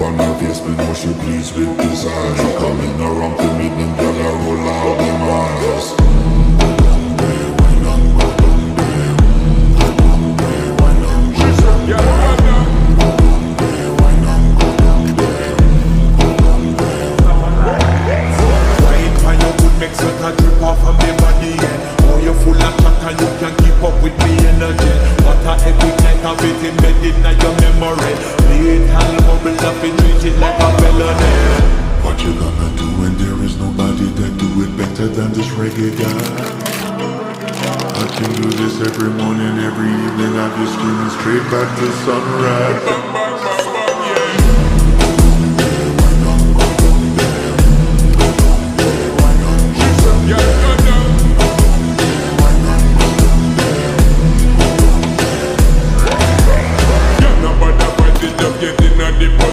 on her face, we know she pleased with desire. She coming around to meet them, girl, I roll out them eyes. Go down there, wine on, go down there. Go down there, wine on, go down there. Go down there, wine on, go down there. Go down there. Wine for your good make sweat a drip off of me body, yeah. Oh, you full of chat and you can keep up with me energy. What a epic night of it embedded in your memory. Lethal bubble up and treat it like a melody. What you gonna do when there is nobody that do it better than this reggae guy? I can do this every morning, every evening. I just screaming straight back to sunrise.